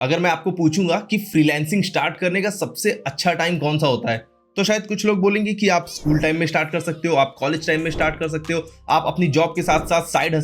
अगर मैं आपको पूछूंगा कि फ्रीलांसिंग स्टार्ट करने का सबसे अच्छा टाइम कौन सा होता है, तो शायद कुछ लोग बोलेंगे कि आप स्कूल टाइम में स्टार्ट कर सकते हो, आप कॉलेज टाइम में स्टार्ट कर सकते हो, आप अपनी जॉब के साथ साथ साइड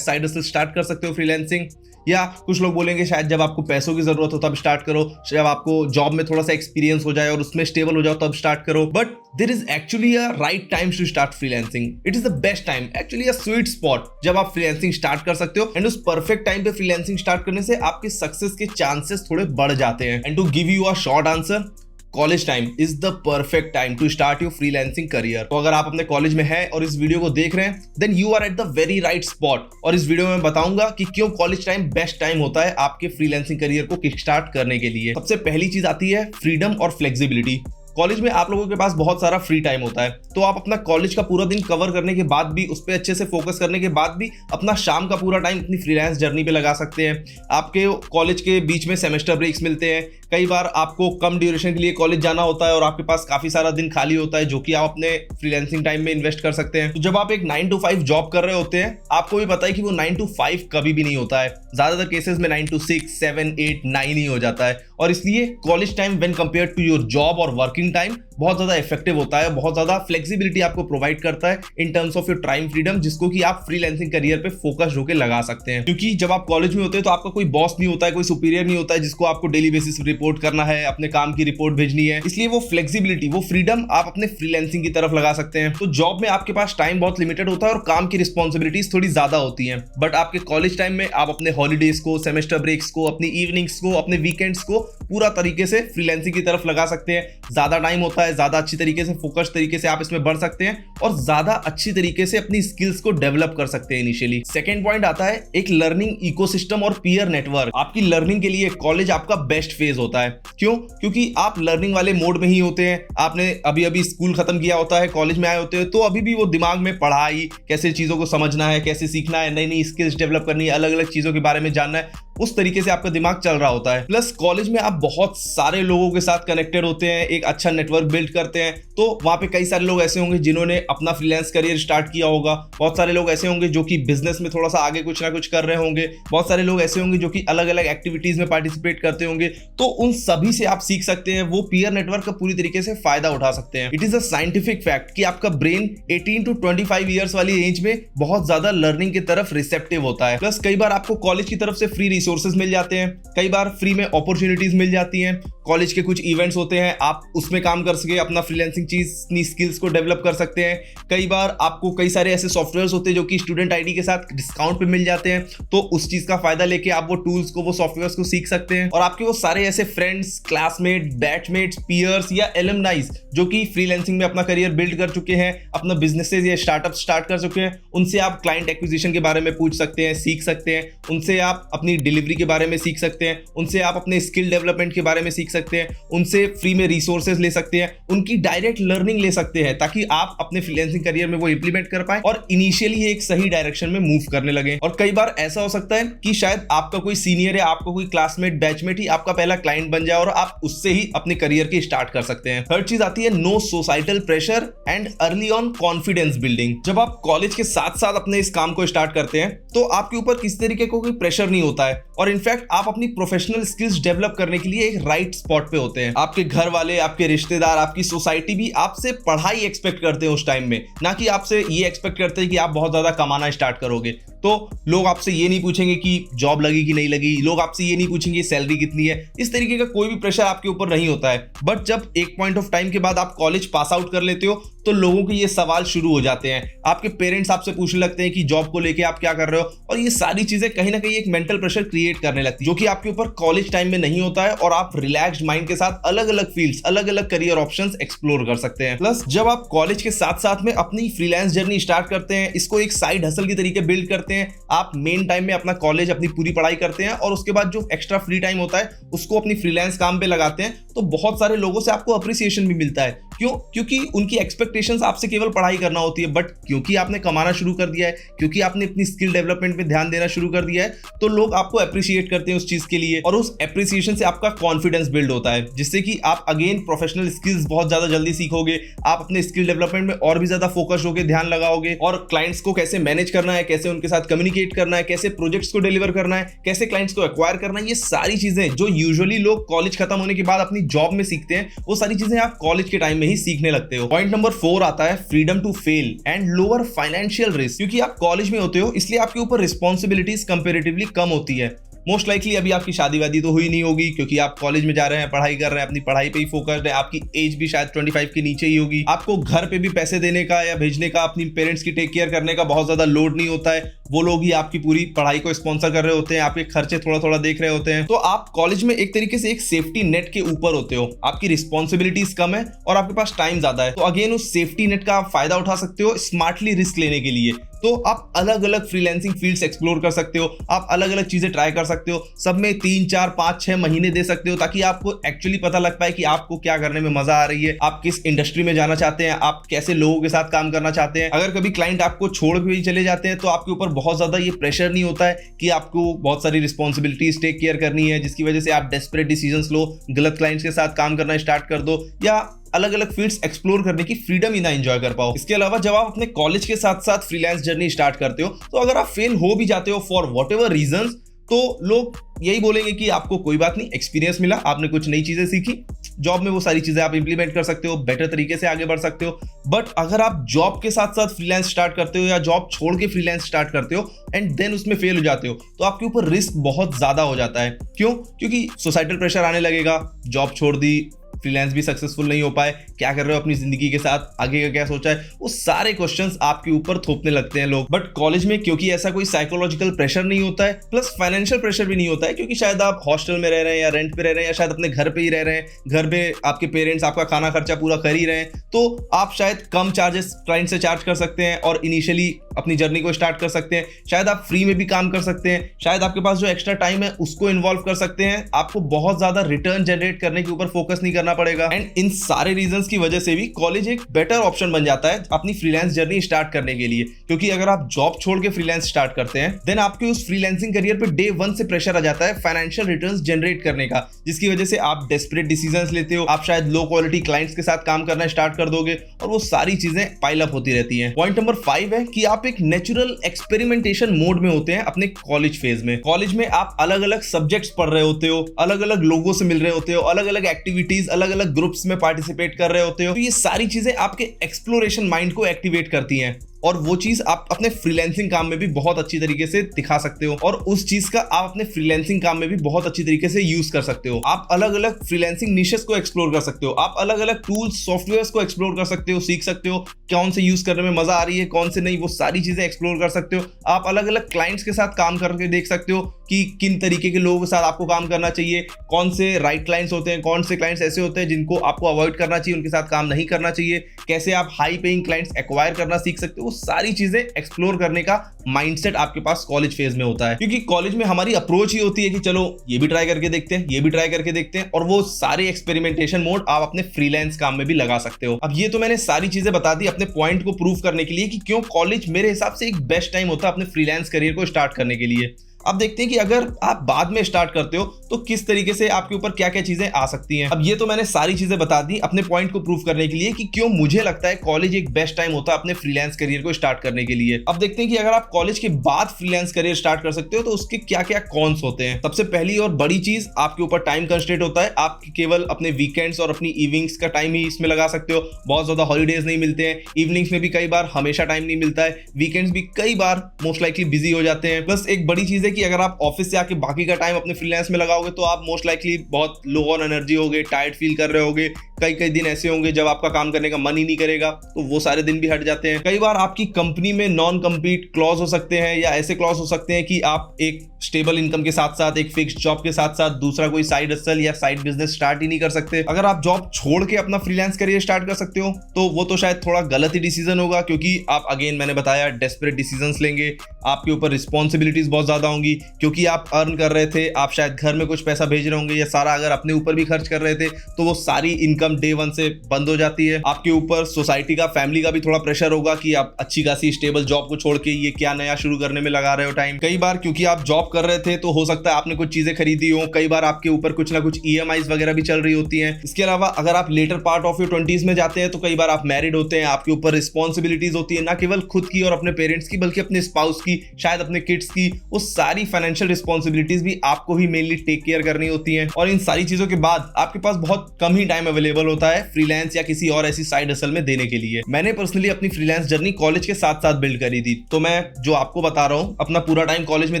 हसल स्टार्ट कर सकते हो फ्रीलांसिंग। या कुछ लोग बोलेंगे शायद जब आपको पैसों की जरूरत हो तब स्टार्ट करो, जब आपको जॉब में थोड़ा सा एक्सपीरियंस हो जाए और उसमें स्टेबल हो जाओ तब स्टार्ट करो। But there is actually a right time to start freelancing. It is the best time, actually a sweet spot जब आप फ्रीलांसिंग स्टार्ट कर सकते हो। एंड उस परफेक्ट टाइम पे फ्रीलांसिंग स्टार्ट करने से आपके सक्सेस के चांसेस थोड़े बढ़ जाते हैं। And to give you a short answer, college time is the perfect time to start your freelancing career. तो अगर आप अपने कॉलेज में हैं और इस वीडियो को देख रहे हैं, then you are at the very right spot. और इस वीडियो में मैं बताऊंगा कि क्यों कॉलेज टाइम बेस्ट टाइम होता है आपके फ्रीलांसिंग करियर को किक स्टार्ट करने के लिए। सबसे पहली चीज आती है फ्रीडम और फ्लेक्सिबिलिटी। कॉलेज में आप लोगों के पास बहुत सारा फ्री टाइम होता है, तो आप अपना कॉलेज का पूरा दिन कवर करने के बाद भी, उस पर अच्छे से फोकस करने के बाद भी अपना शाम का पूरा टाइम अपनी फ्रीलांस जर्नी पे लगा सकते हैं। आपके कॉलेज के बीच में सेमेस्टर ब्रेक्स मिलते हैं, कई बार आपको कम ड्यूरेशन के लिए कॉलेज जाना होता है और आपके पास काफी सारा दिन खाली होता है जो कि आप अपने फ्रीलांसिंग टाइम में इन्वेस्ट कर सकते हैं। तो जब आप एक 9 to 5 जॉब कर रहे होते हैं, आपको भी पता है कि वो 9 to 5 कभी भी नहीं होता है, ज्यादातर केसेस में 9 to 6, 7, 8, 9 ही हो जाता है। और इसलिए college time when compare to your job और वर्किंग टाइम बहुत ज्यादा इफेक्टिव होता है, बहुत ज्यादा फ्लेक्सिबिलिटी आपको प्रोवाइड करता है in terms of your time freedom, जिसको कि आप फ्रीलांसिंग करियर पे फोकस होकर लगा सकते हैं। क्योंकि जब आप कॉलेज में होते हैं तो आपका कोई बॉस नहीं होता है, कोई सुपीरियर नहीं होता है जिसको आपको डेली बेसिस रिपोर्ट करना है, अपने काम की रिपोर्ट भेजनी है। इसलिए वो फ्लेक्सिबिलिटी, वो फ्रीडम आप अपने फ्रीलांसिंग की तरफ लगा सकते हैं। तो जॉब में आपके पास टाइम बहुत लिमिटेड होता है और काम की रिस्पॉन्सिबिलिटीज थोड़ी ज्यादा होती हैं। बट आपके कॉलेज टाइम में आप अपने हॉलीडेज को, सेमेस्टर ब्रेक्स को, अपनी इवनिंग्स को, अपने वीकेंड्स को पूरा तरीके से फ्रीलांसिंग की तरफ लगा सकते हैं। ज्यादा टाइम होता है, ज्यादा अच्छी तरीके से, फोकस तरीके से आप इसमें बढ़ सकते हैं और ज्यादा अच्छी तरीके से अपनी स्किल्स को डेवलप कर सकते हैं इनिशियली। सेकंड पॉइंट आता है एक लर्निंग इकोसिस्टम और पीयर नेटवर्क। आपकी लर्निंग के लिए कॉलेज आपका बेस्ट फेज होता है। क्यों? क्योंकि आप लर्निंग वाले मोड में ही होते हैं। आपने अभी अभी स्कूल खत्म किया होता है, कॉलेज में आए होते हैं, तो अभी भी वो दिमाग में पढ़ाई, कैसे चीजों को समझना है, कैसे सीखना है, नई नई स्किल्स डेवलप करनी है, अलग अलग चीजों के बारे में जानना है, उस तरीके से आपका दिमाग चल रहा होता है। प्लस कॉलेज में आप बहुत सारे लोगों के साथ कनेक्टेड होते हैं, एक अच्छा नेटवर्क बिल्ड करते हैं। तो वहां पे कई सारे लोग ऐसे होंगे जिन्होंने अपना फ्रीलांस करियर स्टार्ट किया होगा, बहुत सारे लोग ऐसे होंगे जो कि बिजनेस में थोड़ा सा आगे कुछ ना कुछ कर रहे होंगे, बहुत सारे लोग ऐसे होंगे जो कि अलग अलग एक्टिविटीज में पार्टिसिपेट करते होंगे। तो उन सभी से आप सीख सकते हैं, वो पीयर नेटवर्क का पूरी तरीके से फायदा उठा सकते हैं। It is a scientific fact कि आपका ब्रेन 18 to 25 ईयर्स वाली एज में बहुत ज्यादा लर्निंग की तरफ रिसेप्टिव होता है। प्लस कई बार आपको कॉलेज की तरफ से फ्री रिसोर्सेज मिल जाते हैं, कई बार फ्री में अपॉर्चुनिटीज मिल जाती हैं, कॉलेज के कुछ इवेंट्स होते हैं, आप उसमें काम कर सके, अपना फ्रीलांसिंग चीज, अपनी स्किल्स को डेवलप कर सकते हैं। कई बार आपको कई सारे ऐसे सॉफ्टवेयर्स होते हैं जो कि स्टूडेंट आईडी के साथ डिस्काउंट पे मिल जाते हैं, तो उस चीज का फायदा लेके आप वो टूल्स को, वो सॉफ्टवेयर्स को सीख सकते हैं। और आपके वो सारे ऐसे फ्रेंड्स, क्लासमेट, बैचमेट्स, पीयर्स या एलुमनाइज जो कि फ्रीलांसिंग में अपना करियर बिल्ड कर चुके हैं, अपना बिजनेसेस या स्टार्टअप स्टार्ट कर चुके हैं, उनसे आप क्लाइंट एक्विजिशन के बारे में पूछ सकते हैं, सीख सकते हैं, उनसे आप अपनी डिलीवरी के बारे में सीख सकते हैं, उनसे आप अपने स्किल डेवलपमेंट के बारे में सीख सकते हैं, उनसे फ्री में रिसोर्सेज ले सकते हैं, उनकी डायरेक्ट लर्निंग ले सकते हैं, ताकि आप अपने फ्रीलांसिंग करियर में वो इंप्लीमेंट कर पाए और इनिशियली एक सही डायरेक्शन में मूव करने लगे। और कई बार ऐसा हो सकता है कि शायद आपका कोई सीनियर या आपका कोई क्लासमेट, बैचमेट ही आपका पहला क्लाइंट बन जाए और आप उससे ही अपने करियर की स्टार्ट कर सकते हैं। थर्ड चीज आती है no societal pressure and early on confidence building. जब आप कॉलेज के साथ साथ अपने इस काम को स्टार्ट करते हैं तो आपके ऊपर किसी तरीके का कोई प्रेशर नहीं होता है और इनफैक्ट आप अपनी प्रोफेशनल स्किल्स डेवलप करने के लिए एक राइट स्पॉट पे होते हैं। आपके घर वाले, आपके रिश्तेदार, आपकी सोसाइटी भी आपसे पढ़ाई एक्सपेक्ट करते हैं उस टाइम में, ना कि आपसे ये एक्सपेक्ट करते हैं कि आप बहुत ज्यादा कमाना स्टार्ट करोगे। तो लोग आपसे ये नहीं पूछेंगे कि जॉब लगी कि नहीं लगी, लोग आपसे ये नहीं पूछेंगे सैलरी कितनी है, इस तरीके का कोई भी प्रेशर आपके ऊपर नहीं होता है। बट जब एक पॉइंट ऑफ टाइम के बाद आप कॉलेज पास आउट कर लेते हो तो लोगों के ये सवाल शुरू हो जाते हैं। आपके पेरेंट्स आपसे पूछने लगते हैं कि जॉब को लेके आप क्या कर रहे हो, और ये सारी चीजें कहीं ना कहीं एक मेंटल प्रेशर क्रिएट करने लगती है जो कि आपके ऊपर कॉलेज टाइम में नहीं होता है और आप रिलैक्स्ड माइंड के साथ अलग अलग फील्ड्स, अलग अलग करियर ऑप्शंस एक्सप्लोर कर सकते हैं। प्लस जब आप कॉलेज के साथ साथ में अपनी फ्रीलांस जर्नी स्टार्ट करते हैं, इसको एक साइड हसल की तरीके बिल्ड करते हैं, आप मेन टाइम में अपना कॉलेज, अपनी पूरी पढ़ाई करते हैं और उसके बाद जो एक्स्ट्रा फ्री टाइम होता है उसको अपनी फ्रीलांस काम पे लगाते हैं, तो बहुत सारे लोगों से आपको अप्रिसिएशन भी मिलता है क्यों? क्योंकि उनकी एक्सपेक्टेशंस आपसे केवल पढ़ाई करना होती है, बट क्योंकि आपने कमाना शुरू कर दिया है, क्योंकि आपने अपनी स्किल डेवलपमेंट पे ध्यान देना शुरू कर दिया है, तो लोग आपको अप्रिशिएट करते हैं उस चीज के लिए, और उस अप्रिसिएशन से आपका कॉन्फिडेंस बिल्ड होता है, जिससे कि आप अगेन प्रोफेशनल स्किल्स बहुत ज्यादा जल्दी सीखोगे, आप अपने स्किल डेवलपमेंट में और भी ज्यादा फोकस होगे, ध्यान लगाओगे, और क्लाइंट्स को कैसे मैनेज करना है, कैसे उनके साथ कम्युनिकेट करना है, कैसे प्रोजेक्ट्स को डिलीवर करना है, कैसे क्लाइंट्स को एक्वायर करना है, ये सारी चीजें जो यूजुअली लोग कॉलेज खत्म होने के बाद अपनी जॉब में सीखते हैं, वो सारी चीजें आप कॉलेज के टाइम में ही सीखने लगते हो। पॉइंट नंबर 4 आता है freedom to fail and lower financial risk. क्योंकि आप कॉलेज में होते हो, इसलिए आपके ऊपर रिस्पॉन्सिबिलिटीज कंपेरेटिवली कम होती है। मोस्ट लाइकली अभी आपकी शादी वादी तो हुई नहीं होगी, क्योंकि आप कॉलेज में जा रहे हैं, पढ़ाई कर रहे हैं, अपनी पढ़ाई पे ही फोकस्ड है, आपकी एज भी शायद 25 के नीचे ही होगी, आपको घर पे भी पैसे देने का या भेजने का, अपनी पेरेंट्स की टेक केयर करने का बहुत ज्यादा लोड नहीं होता है, वो लोग ही आपकी पूरी पढ़ाई को स्पॉन्सर कर रहे होते हैं, आपके खर्चे थोड़ा थोड़ा देख रहे होते हैं। तो आप कॉलेज में एक तरीके से एक सेफ्टी नेट के ऊपर होते हो, आपकी रिस्पॉन्सिबिलिटीज कम है और आपके पास टाइम ज्यादा है, तो अगेन उस सेफ्टी नेट का आप फायदा उठा सकते हो स्मार्टली रिस्क लेने के लिए। तो आप अलग अलग फ्रीलांसिंग फील्ड्स एक्सप्लोर कर सकते हो, आप अलग अलग चीजें ट्राई कर सकते हो, सब में 3, 4, 5, 6 महीने दे सकते हो, ताकि आपको एक्चुअली पता लग पाए कि आपको क्या करने में मजा आ रही है, आप किस इंडस्ट्री में जाना चाहते हैं, आप कैसे लोगों के साथ काम करना चाहते हैं। अगर कभी क्लाइंट आपको छोड़ के भी चले जाते हैं, तो आपके ऊपर बहुत ज्यादा ये प्रेशर नहीं होता है कि आपको बहुत सारी रिस्पॉन्सिबिलिटीज टेक केयर करनी है, जिसकी वजह से आप डेस्परेट डिसीजंस लो, गलत क्लाइंट्स के साथ काम करना स्टार्ट कर दो, या अलग अलग फील्ड्स एक्सप्लोर करने की फ्रीडम ही ना एंजॉय कर पाओ। इसके अलावा जब आप अपने कॉलेज के साथ साथ फ्रीलांस जर्नी स्टार्ट करते हो, तो अगर आप फेल हो भी जाते हो फॉर वॉट एवर रीजंस, तो लोग यही बोलेंगे कि आपको कोई बात नहीं, एक्सपीरियंस मिला, आपने कुछ नई चीजें सीखी, जॉब में वो सारी चीजें आप इंप्लीमेंट कर सकते हो, बेटर तरीके से आगे बढ़ सकते हो। बट अगर आप जॉब के साथ साथ फ्रीलांस स्टार्ट करते हो, या जॉब छोड़ के फ्रीलांस स्टार्ट करते हो एंड देन उसमें फेल हो जाते हो, तो आपके ऊपर रिस्क बहुत ज्यादा हो जाता है। क्यों? क्योंकि सोसाइटल प्रेशर आने लगेगा, जॉब छोड़ दी, फ्रीलांस भी सक्सेसफुल नहीं हो पाए, क्या कर रहे हो अपनी जिंदगी के साथ, आगे का क्या सोचा है, वो सारे क्वेश्चंस आपके ऊपर थोपने लगते हैं लोग। बट कॉलेज में क्योंकि ऐसा कोई साइकोलॉजिकल प्रेशर नहीं होता है, प्लस फाइनेंशियल प्रेशर भी नहीं होता है, क्योंकि शायद आप हॉस्टल में रह रहे हैं या रेंट पे रह रहे हैं, या शायद अपने घर पे ही रह रहे हैं, घर पे आपके पेरेंट्स आपका खाना खर्चा पूरा कर ही रहे हैं, तो आप शायद कम चार्जेस क्लाइंट से चार्ज कर सकते हैं और इनिशियली अपनी जर्नी को स्टार्ट कर सकते हैं। शायद आप फ्री में भी काम कर सकते हैं, शायद आपके पास जो एक्स्ट्रा टाइम है उसको इन्वॉल्व कर सकते हैं, आपको बहुत ज्यादा रिटर्न जनरेट करने के ऊपर फोकस नहीं करना पड़ेगा। एंड इन सारे रीजंस की वजह से भी कॉलेज एक बेटर ऑप्शन बन जाता है अपनी फ्रीलांस जर्नी स्टार्ट करने के लिए। क्योंकि अगर आप जॉब छोड़ के फ्रीलांस स्टार्ट करते हैं, देन आपके उस फ्रीलांसिंग करियर पे डे 1 से प्रेशर आ जाता है फाइनेंशियल रिटर्न्स जनरेट करने का, जिसकी वजह से आप डेस्परेट डिसीजंस लेते हो, आप शायद लो क्वालिटी क्लाइंट्स के साथ काम करना स्टार्ट कर दोगे, और वो सारी चीजें पाइल अप होती रहती हैं। पॉइंट नंबर 5 है कि आप एक नेचुरल एक्सपेरिमेंटेशन मोड में होते हैं अपने कॉलेज फेज में। कॉलेज में आप अलग अलग सब्जेक्ट्स पढ़ रहे होते हो, अलग अलग लोगों से मिल रहे होते हो, अलग अलग एक्टिविटीज, अलग अलग ग्रुप्स में पार्टिसिपेट कर रहे होते हो, तो ये सारी चीजें आपके एक्सप्लोरेशन माइंड को एक्टिवेट करती हैं, और वो चीज आप अपने फ्रीलांसिंग काम में भी बहुत अच्छी तरीके से दिखा सकते हो, और उस चीज का आप अपने फ्रीलांसिंग काम में भी बहुत अच्छी तरीके से यूज कर सकते हो। आप अलग अलग फ्रीलांसिंग निशेस को एक्सप्लोर कर सकते हो, आप अलग अलग टूल्स, सॉफ्टवेयर्स को एक्सप्लोर कर सकते हो, सीख सकते हो कौन से यूज करने में मजा आ रही है, कौन से नहीं, वो सारी चीजें एक्सप्लोर कर सकते हो। आप अलग अलग क्लाइंट्स के साथ काम करके देख सकते हो कि किन तरीके के लोगों के साथ आपको काम करना चाहिए, कौन से राइट क्लाइंट्स होते हैं, कौन से क्लाइंट्स ऐसे होते हैं जिनको आपको अवॉइड करना चाहिए, उनके साथ काम नहीं करना चाहिए, कैसे आप हाई पेइंग क्लाइंट्स एक्वायर करना सीख सकते हो। वो सारी चीजें एक्सप्लोर करने का माइंडसेट आपके पास कॉलेज फेज में होता है, क्योंकि कॉलेज में हमारी अप्रोच ही होती है कि चलो ये भी ट्राई करके देखते हैं, ये भी ट्राई करके देखते हैं, और वो सारे एक्सपेरिमेंटेशन मोड आप अपने फ्रीलांस काम में भी लगा सकते हो। अब ये तो मैंने सारी चीजें बता दी अपने पॉइंट को प्रूव करने के लिए कि क्यों कॉलेज मेरे हिसाब से एक बेस्ट टाइम होता है अपने फ्रीलांस करियर को स्टार्ट करने के लिए। अब देखते हैं कि अगर आप बाद में स्टार्ट करते हो तो किस तरीके से आपके ऊपर क्या क्या चीजें आ सकती हैं। अब ये तो मैंने सारी चीजें बता दी अपने पॉइंट को प्रूव करने के लिए कि क्यों मुझे लगता है कॉलेज एक बेस्ट टाइम होता है अपने फ्रीलांस करियर को स्टार्ट करने के लिए। अब देखते हैं कि अगर आप कॉलेज के बाद फ्रीलांस करियर स्टार्ट कर सकते हो तो उसके क्या क्या कॉन्स होते हैं। सबसे पहली और बड़ी चीज, आपके ऊपर टाइम कंस्ट्रेंट होता है, आप केवल अपने वीकेंड्स और अपनी इवनिंग्स का टाइम ही इसमें लगा सकते हो। बहुत ज्यादा हॉलीडेज नहीं मिलते हैं, इवनिंग्स में भी कई बार हमेशा टाइम नहीं मिलता है, वीकेंड्स भी कई बार मोस्ट लाइकली बिजी हो जाते हैं। प्लस एक बड़ी चीज है कि अगर आप ऑफिस आके बाकी का टाइम अपने फ्रीलांस में लगाओगे तो आप मोस्ट लाइकली बहुत लो ऑन एनर्जी होगे, टायर्ड फील कर रहे होगे। कई दिन ऐसे होंगे जब आपका काम करने का मन ही नहीं करेगा, तो वो सारे दिन भी हट जाते हैं। कई बार आपकी कंपनी में नॉन कम्पीट क्लॉज हो सकते हैं, या ऐसे क्लॉज हो सकते हैं कि आप एक स्टेबल इनकम के साथ साथ, एक फिक्स्ड जॉब के साथ साथ दूसरा कोई साइड हसल या साइड बिजनेस स्टार्ट ही नहीं कर सकते। अगर आप जॉब छोड़ के अपना फ्रीलांस करियर स्टार्ट कर सकते हो तो वो तो शायद थोड़ा गलत ही डिसीजन होगा, क्योंकि आप अगेन मैंने बताया डेस्परेट डिसीजंस लेंगे, आपके ऊपर रिस्पॉन्सिबिलिटीज बहुत ज्यादा होंगी, क्योंकि आप अर्न कर रहे थे, आप शायद घर में कुछ पैसा भेज रहे होंगे, या सारा अगर अपने ऊपर भी खर्च कर रहे थे तो वो सारी इनकम इनकम डे 1 से बंद हो जाती है। आपके ऊपर सोसाइटी का, फैमिली का भी थोड़ा प्रेशर होगा कि आप अच्छी खासी स्टेबल जॉब को छोड़ के ये क्या नया शुरू करने में लगा रहे हो टाइम। कई बार क्योंकि आप जॉब कर रहे थे तो हो सकता है आपने कुछ चीजें खरीदी हो, कई बार आपके ऊपर कुछ ना कुछ EMIs वगैरह भी चल रही होती हैं। इसके अलावा अगर आप letter part of your 20s में जाते हैं तो कई बार आप मैरिड होते हैं, आपके ऊपर रिस्पॉन्सिबिलिटीज होती है, ना केवल खुद की और अपने पेरेंट्स की बल्कि अपने स्पाउस की, शायद अपने किड्स की। वो सारी फाइनेंशियल रिस्पॉन्सिबिलिटीज भी आपको ही मेनली टेक केयर करनी होती है। और इन सारी चीजों के बाद आपके पास बहुत कम ही टाइम अवेलेबल होता है फ्रीलांस या किसी और ऐसी साइड हसल में देने के लिए। मैंने पर्सनली अपनी फ्रीलांस जर्नी कॉलेज के साथ साथ बिल्ड करी थी, तो मैं जो आपको बता रहा हूं अपना पूरा टाइम कॉलेज में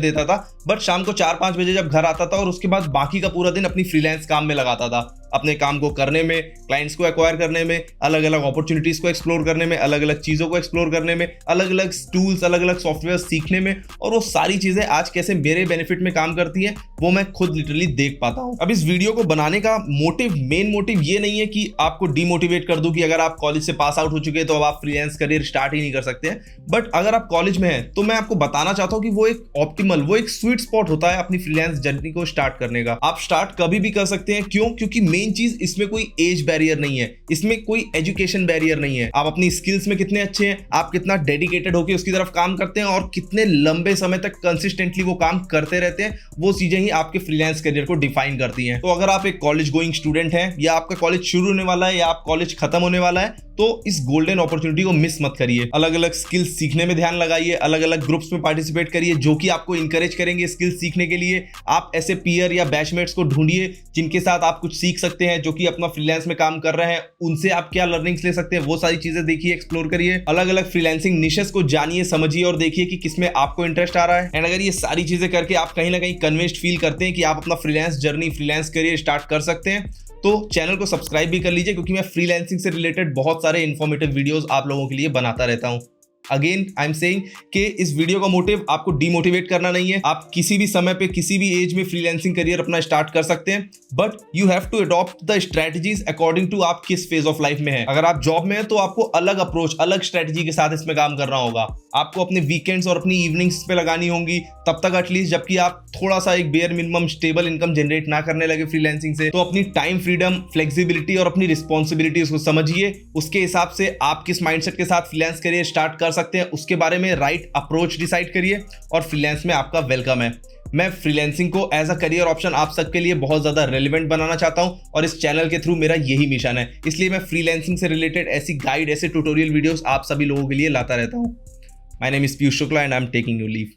देता था, बट शाम को 4-5 बजे जब घर आता था और उसके बाद बाकी का पूरा दिन अपनी फ्रीलांस काम में लगाता था, अपने काम को करने में, क्लाइंट्स को एक्वायर करने में, अलग अलग अपॉर्चुनिटीज को एक्सप्लोर करने में, अलग अलग चीजों को एक्सप्लोर करने में, अलग अलग टूल्स, अलग अलग सॉफ्टवेयर सीखने में। और वो सारी चीजें आज कैसे मेरे बेनिफिट में काम करती हैं वो मैं खुद लिटरली देख पाता हूं। अब इस वीडियो को बनाने का मेन मोटिव ये नहीं है कि आपको डिमोटिवेट कर दूं कि अगर आप कॉलेज से पास आउट हो चुके हैं तो अब आप फ्रीलांस करियर स्टार्ट ही नहीं कर सकते हैं। बट अगर आप कॉलेज में हैं तो मैं आपको बताना चाहता हूं कि वो एक ऑप्टिमल, वो एक स्वीट स्पॉट होता है अपनी फ्रीलांस जर्नी को स्टार्ट करने का। आप स्टार्ट कभी भी कर सकते हैं। क्यों? क्योंकि मेन चीज इसमें कोई एज बैरियर नहीं है, इसमें कोई एजुकेशन बैरियर नहीं है। आप अपनी स्किल्स में कितने अच्छे हैं, आप कितना डेडिकेटेड होकर उसकी तरफ काम करते हैं और कितने लंबे समय तक कंसिस्टेंटली वो काम करते रहते हैं, वो चीजें ही आपके फ्रीलांस करियर को डिफाइन करती हैं। तो अगर आप एक कॉलेज गोइंग स्टूडेंट हैं या आपका कॉलेज शुरू होने वाला है या आप कॉलेज खत्म होने वाला है, तो इस गोल्डन अपॉर्चुनिटी को मिस मत करिए। अलग अलग स्किल्स सीखने में ध्यान लगाइए, अलग अलग ग्रुप्स में पार्टिसिपेट करिए जो कि आपको इंकरेज करेंगे स्किल्स सीखने के लिए। आप ऐसे पीयर या बैचमेट्स को ढूंढिए जिनके साथ आप कुछ सीख सकते हैं, जो कि अपना फ्रीलांस में काम कर रहे हैं, उनसे आप क्या लर्निंग्स ले सकते हैं, वो सारी चीजें देखिए, एक्सप्लोर करिए। अलग अलग फ्रीलांसिंग निशेस को जानिए, समझिए और देखिए कि किसमें आपको इंटरेस्ट आ रहा है। एंड अगर ये सारी चीजें करके आप कहीं ना कहीं कन्विंस्ड फील करते हैं कि आप अपना freelance journey, freelance career start कर सकते हैं, तो चैनल को सब्सक्राइब भी कर लीजिए, क्योंकि मैं फ्रीलांसिंग से रिलेटेड बहुत सारे इंफॉर्मेटिव वीडियोस आप लोगों के लिए बनाता रहता हूं। अगेन आई एम सेइंग कि इस वीडियो का मोटिव आपको डिमोटिवेट करना नहीं है। आप किसी भी समय पे, किसी भी एज में फ्रीलांसिंग करियर अपना स्टार्ट कर सकते हैं, but you have to adopt the strategies according to आप किस फेज ऑफ लाइफ में है। अगर आप जॉब में हैं तो आपको अलग अप्रोच, अलग स्ट्रेटजी के साथ इसमें काम करना होगा। आपको अपने वीकेंड्स और अपनी इवनिंग्स पे लगानी होंगी, तब तक एटलीस्ट जबकि आप थोड़ा सा एक bare minimum stable income generate ना करने लगे फ्रीलांसिंग से। तो अपनी टाइम फ्रीडम, फ्लेक्सिबिलिटी और अपनी रिस्पॉन्सिबिलिटीज को समझिए, उसके हिसाब से आप किस माइंडसेट के साथ फ्रीलांस करियर स्टार्ट कर सकते हैं उसके बारे में राइट अप्रोच डिसाइड करिए, और फ्रीलांस में आपका वेलकम है। मैं फ्रीलांसिंग को एज अ करियर ऑप्शन आप सबके लिए बहुत ज्यादा रेलिवेंट बनाना चाहता हूं, और इस चैनल के थ्रू मेरा यही मिशन है। इसलिए मैं फ्रीलांसिंग से रिलेटेड ऐसी गाइड, ऐसे ट्यूटोरियल वीडियोस आप सभी लोगों के लिए लाता रहता हूं। My name is Piyush Shukla and I am taking your leave.